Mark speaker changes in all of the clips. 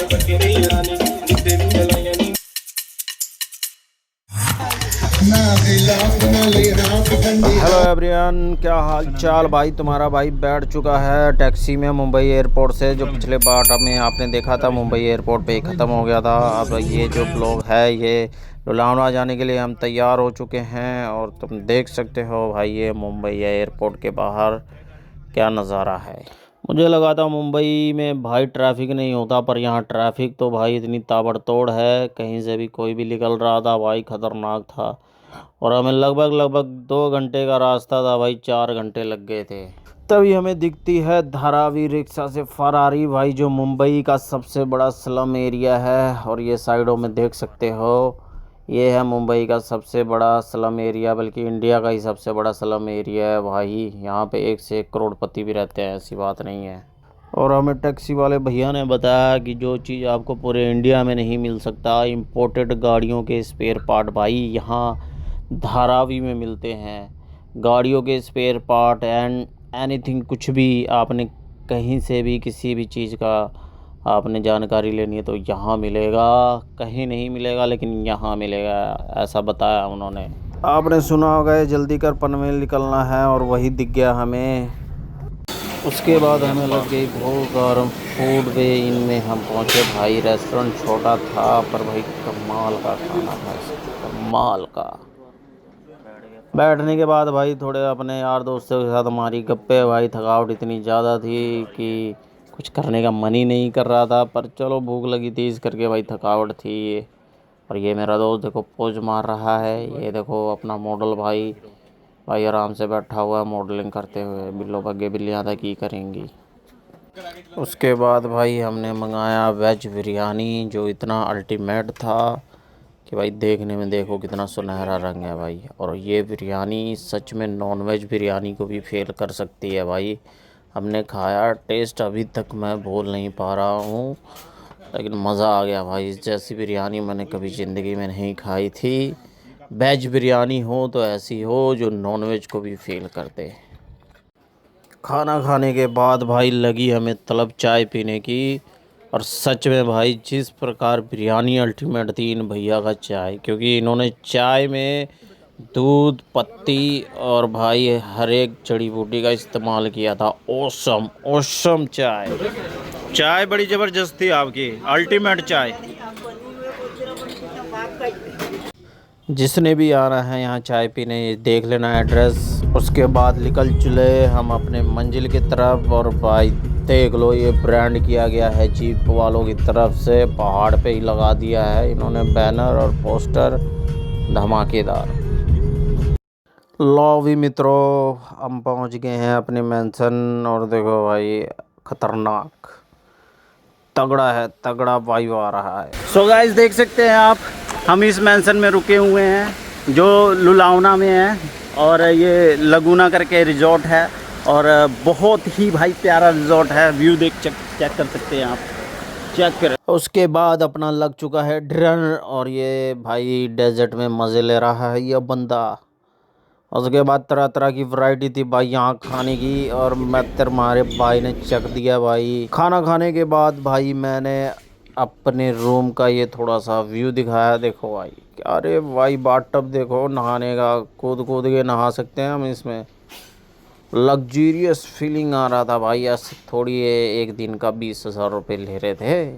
Speaker 1: Hello everyone, क्या हाल चाल भाई। तुम्हारा भाई बैठ चुका है टैक्सी में मुंबई एयरपोर्ट से। जो पिछले पार्ट में आपने देखा था मुंबई एयरपोर्ट पे ख़त्म हो गया था। अब ये जो ब्लॉग है ये लोनावला जाने के लिए हम तैयार हो चुके हैं। और तुम देख सकते हो भाई ये मुंबई एयरपोर्ट के बाहर क्या नज़ारा है। मुझे लगा था मुंबई में भाई ट्रैफिक नहीं होता, पर यहाँ ट्रैफिक तो भाई इतनी ताबड़तोड़ है, कहीं से भी कोई भी निकल रहा था भाई, ख़तरनाक था। और हमें लगभग 2 घंटे का रास्ता था भाई, 4 घंटे लग गए थे। तभी हमें दिखती है धारावी रिक्शा से फरारी भाई, जो मुंबई का सबसे बड़ा स्लम एरिया है। और ये साइडों में देख सकते हो, ये है मुंबई का सबसे बड़ा स्लम एरिया, बल्कि इंडिया का ही सबसे बड़ा स्लम एरिया है भाई। यहाँ पे 1 से 1 करोड़पति भी रहते हैं, ऐसी बात नहीं है। और हमें टैक्सी वाले भैया ने बताया कि जो चीज़ आपको पूरे इंडिया में नहीं मिल सकता, इम्पोर्टेड गाड़ियों के स्पेयर पार्ट भाई यहाँ धारावी में मिलते हैं। गाड़ियों के स्पेयर पार्ट एंड एनीथिंग, कुछ भी आपने कहीं से भी किसी भी चीज़ का आपने जानकारी लेनी है तो यहाँ मिलेगा, कहीं नहीं मिलेगा लेकिन यहाँ मिलेगा, ऐसा बताया उन्होंने। आपने सुना होगा जल्दी कर पनवेल निकलना है, और वही दिख गया हमें। उसके बाद हमें लग गई भूख और फूड वे इन में हम पहुँचे भाई। रेस्टोरेंट छोटा था पर भाई कमाल का खाना था, कमाल का। बैठने के बाद भाई थोड़े अपने यार दोस्तों के साथ हमारी गप्पे भाई। थकावट इतनी ज़्यादा थी कि कुछ करने का मन ही नहीं कर रहा था, पर चलो भूख लगी थी इस करके भाई, थकावट थी। और ये मेरा दोस्त देखो पोज मार रहा है, ये देखो अपना मॉडल भाई भाई आराम से बैठा हुआ है मॉडलिंग करते हुए। बिल्लो बग्गे बिल्लियाँ था की करेंगी। उसके बाद भाई हमने मंगाया वेज बिरयानी, जो इतना अल्टीमेट था कि भाई देखने में देखो कितना सुनहरा रंग है भाई। और ये बिरयानी सच में नॉनवेज बिरयानी को भी फेल कर सकती है भाई। हमने खाया, टेस्ट अभी तक मैं भूल नहीं पा रहा हूँ, लेकिन मज़ा आ गया भाई। इस जैसी बिरयानी मैंने कभी ज़िंदगी में नहीं खाई थी। वेज बिरयानी हो तो ऐसी हो जो नॉनवेज को भी फेल कर दे। खाना खाने के बाद भाई लगी हमें तलब चाय पीने की। और सच में भाई जिस प्रकार बिरयानी अल्टीमेट थी इन भैया का चाय, क्योंकि इन्होंने चाय में दूध, पत्ती और भाई हर एक जड़ी बूटी का इस्तेमाल किया था। ओसम ओसम चाय, चाय बड़ी ज़बरदस्त थी आपकी, अल्टीमेट चाय। जिसने भी आना है यहाँ चाय पीने, देख लेना एड्रेस। उसके बाद निकल चले हम अपने मंजिल की तरफ। और भाई देख लो ये ब्रांड किया गया है जीप वालों की तरफ से, पहाड़ पे ही लगा दिया है इन्होंने बैनर और पोस्टर, धमाकेदार। लो भी मित्रों, हम पहुँच गए हैं अपने मेंशन। और देखो भाई खतरनाक तगड़ा है, तगड़ा वाइब आ रहा है। सो गाइस देख सकते हैं आप, हम इस मेंशन में रुके हुए हैं जो लुलावना में है। और ये लगुना करके रिजॉर्ट है, और बहुत ही भाई प्यारा रिजॉर्ट है। व्यू देख चेक कर सकते हैं आप, चेक करें। उसके बाद अपना लग चुका है डिनर, और ये भाई डेजर्ट में मज़े ले रहा है ये बंदा। उसके बाद तरह तरह की वैरायटी थी भाई यहाँ खाने की, और मैं तुम्हारे भाई ने चख दिया भाई। खाना खाने के बाद भाई मैंने अपने रूम का ये थोड़ा सा व्यू दिखाया। देखो भाई, अरे भाई बाथटब देखो, नहाने का, कूद कूद के नहा सकते हैं हम इसमें। लग्जरियस फीलिंग आ रहा था भाई। ऐसे थोड़ी एक दिन का 20,000 रुपये ले रहे थे,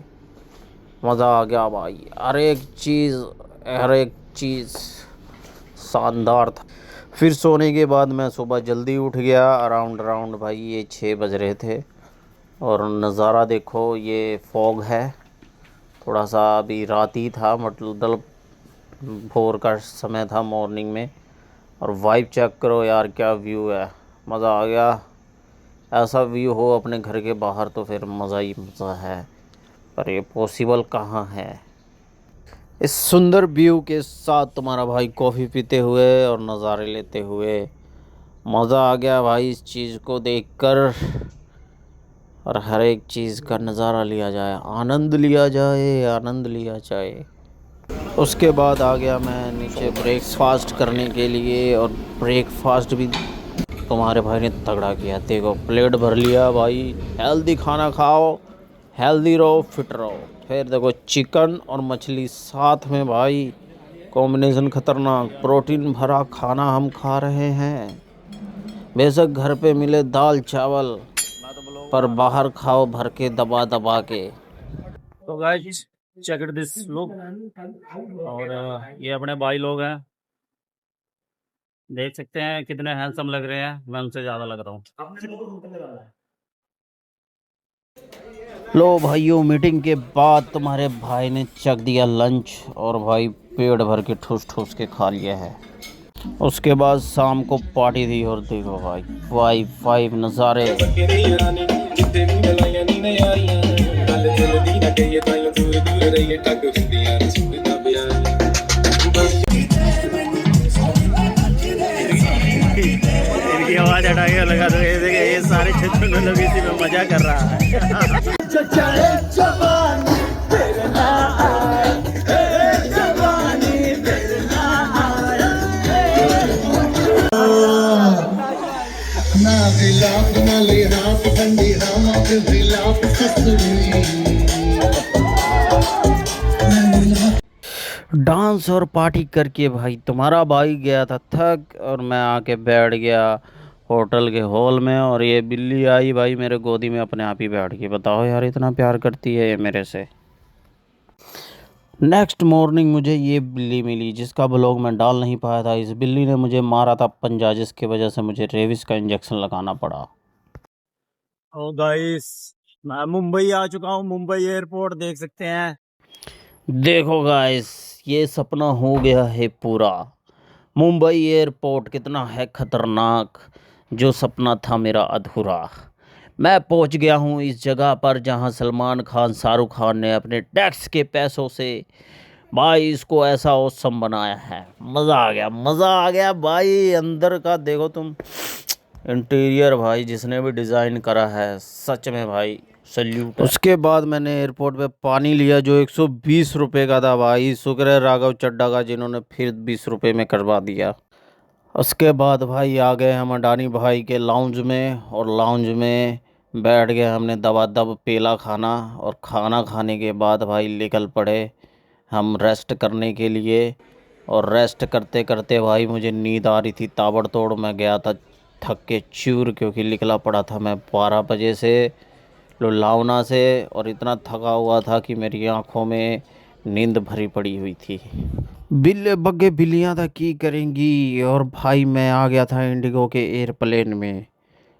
Speaker 1: मज़ा आ गया भाई। हर एक चीज़ शानदार था। फिर सोने के बाद मैं सुबह जल्दी उठ गया, अराउंड भाई ये 6 बज रहे थे। और नज़ारा देखो, ये फॉग है, थोड़ा सा अभी रात ही था, मतलब भोर का समय था, मॉर्निंग में। और वाइब चेक करो यार, क्या व्यू है, मज़ा आ गया। ऐसा व्यू हो अपने घर के बाहर तो फिर मज़ा ही मज़ा है, पर ये पॉसिबल कहाँ है। इस सुंदर व्यू के साथ तुम्हारा भाई कॉफ़ी पीते हुए और नज़ारे लेते हुए, मज़ा आ गया भाई इस चीज़ को देखकर। और हर एक चीज़ का नज़ारा लिया जाए, आनंद लिया जाए, आनंद लिया जाए। उसके बाद आ गया मैं नीचे ब्रेकफास्ट करने के लिए, और ब्रेकफास्ट भी तुम्हारे भाई ने तगड़ा किया। देखो प्लेट भर लिया भाई। हेल्दी खाना खाओ, हेल्दी रहो, फिट रहो। फिर देखो चिकन और मछली साथ में भाई, कॉम्बिनेशन खतरनाक। प्रोटीन भरा खाना हम खा रहे हैं। बेशक घर पे मिले दाल चावल, पर बाहर खाओ भर के दबा दबा के।
Speaker 2: तो guys check it this look. और ये अपने भाई लोग हैं, देख सकते हैं कितने हैंडसम लग रहे हैं। मैं उनसे ज्यादा लग रहा हूँ।
Speaker 1: लो भाइयों, मीटिंग के बाद तुम्हारे भाई ने चख दिया लंच और भाई पेट भर के ठूस ठूस के खा लिया है। उसके बाद शाम को पार्टी दी और देखो भाई वाई फाइव नज़ारे।
Speaker 2: इनकी आवाज हटा के लगा दो, ये सारे क्षेत्र में लोग इसी में मजा कर रहा है।
Speaker 1: डांस और पार्टी करके भाई तुम्हारा भाई गया था थक, और मैं आके बैठ गया होटल के हॉल में। और ये बिल्ली आई भाई मेरे गोदी में अपने आप ही बैठ गई। बताओ यार, इतना प्यार करती है ये मेरे से। नेक्स्ट मॉर्निंग मुझे ये बिल्ली मिली जिसका ब्लॉग मैं डाल नहीं पाया था। इस बिल्ली ने मुझे मारा था पंजा, जिसकी वजह से मुझे रेबिस का इंजेक्शन लगाना पड़ा।
Speaker 2: ओ गाइस, मैं मुंबई आ चुका हूँ। मुंबई एयरपोर्ट देख सकते हैं।
Speaker 1: देखो गाइस, ये सपना हो गया है पूरा। मुंबई एयरपोर्ट कितना है खतरनाक, जो सपना था मेरा अधूरा। मैं पहुंच गया हूं इस जगह पर जहां सलमान खान शाहरुख खान ने अपने टैक्स के पैसों से भाई इसको ऐसा औसम बनाया है। मज़ा आ गया, मज़ा आ गया भाई। अंदर का देखो तुम इंटीरियर भाई, जिसने भी डिज़ाइन करा है सच में भाई सल्यूट। उसके बाद मैंने एयरपोर्ट पे पानी लिया जो 120 रुपये का था भाई। शुक्र है राघव चड्ढा का जिन्होंने फिर 20 रुपये में करवा दिया। उसके बाद भाई आ गए हम अडानी भाई के लाउंज में, और लाउंज में बैठ गए हमने दबादब पेला खाना। और खाना खाने के बाद भाई निकल पड़े हम रेस्ट करने के लिए। और रेस्ट करते करते भाई मुझे नींद आ रही थी ताबड़तोड़। मैं गया था थक के चूर, क्योंकि निकला पड़ा था मैं 12 बजे से लुलावना से, और इतना थका हुआ था कि मेरी आंखों में नींद भरी पड़ी हुई थी। बिल्ले बग्गे बिल्लियाँ था की करेंगी। और भाई मैं आ गया था इंडिगो के एयरप्लेन में।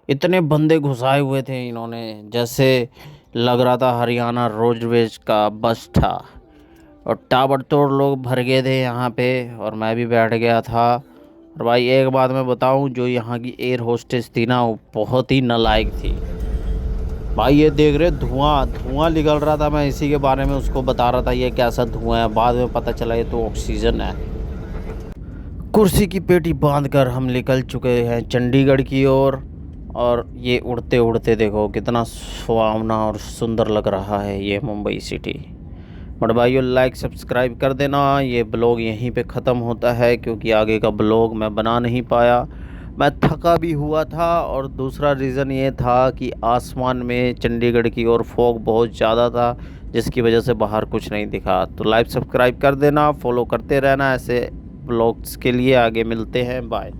Speaker 1: इतने बंदे घुसाए हुए थे इन्होंने, जैसे लग रहा था हरियाणा रोडवेज का बस था। और ताबड़तोड़ लोग भर गए थे यहाँ पे, और मैं भी बैठ गया था। और भाई एक बात मैं बताऊँ, जो यहाँ की एयर होस्टेस थी ना, वो बहुत ही नालायक थी भाई। ये देख रहे धुआं धुआं निकल रहा था, मैं इसी के बारे में उसको बता रहा था ये कैसा धुआं है। बाद में पता चला ये तो ऑक्सीजन है। कुर्सी की पेटी बांधकर हम निकल चुके हैं चंडीगढ़ की ओर। और ये उड़ते उड़ते देखो कितना सुहावना और सुंदर लग रहा है ये मुंबई सिटी। बट भाइयों लाइक सब्सक्राइब कर देना। ये ब्लॉग यहीं पे ख़त्म होता है, क्योंकि आगे का ब्लॉग मैं बना नहीं पाया। मैं थका भी हुआ था, और दूसरा रीज़न ये था कि आसमान में चंडीगढ़ की ओर फॉग बहुत ज़्यादा था, जिसकी वजह से बाहर कुछ नहीं दिखा। तो लाइक सब्सक्राइब कर देना, फॉलो करते रहना ऐसे ब्लॉग्स के लिए। आगे मिलते हैं, बाय।